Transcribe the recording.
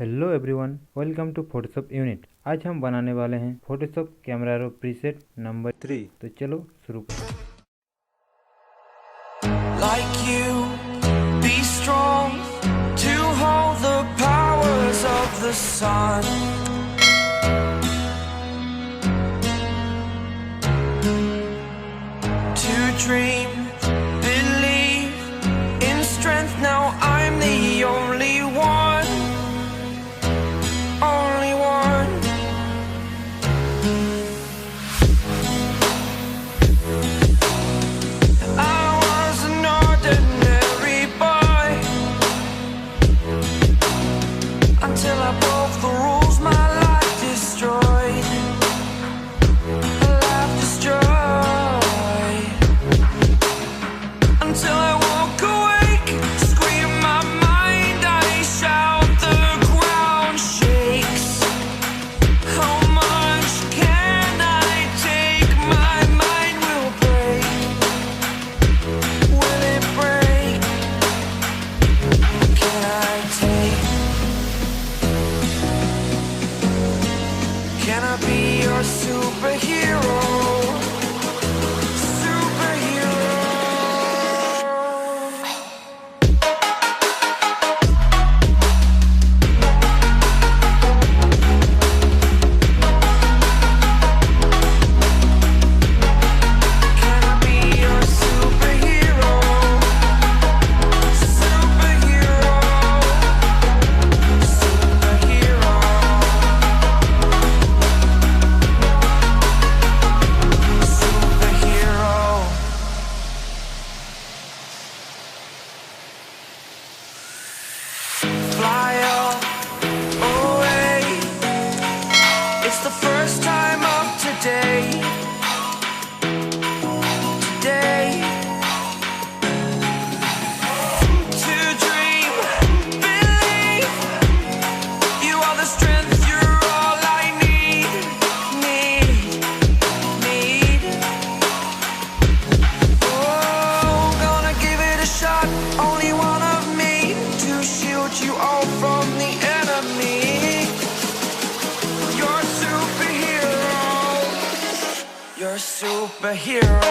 Hello everyone, welcome to Photoshop unit. आज हम बनाने वाले हैं Photoshop camera raw preset number 3। तो चलो शुरू करें। Like you, be strong to hold the powers of the sun. To dream, believe in strength. Now I'm the only one. Only one. I was an ordinary boy until I broke the rules. My life destroyed. Life destroyed. Until I walk awake, scream my mind, I shout, the ground shakes. How much can I take? My mind will break. Will it break? Can I take? Can I be your superhero? Superhero. Can I be your superhero? Superhero. Superhero. Superhero. Fly up away. It's the first time of today. Today. To dream, believe. You are the strength, you're all I need. Need. Oh, gonna give it a shot. Only one of me to shield you all from the enemy. You're a superhero. You're a superhero.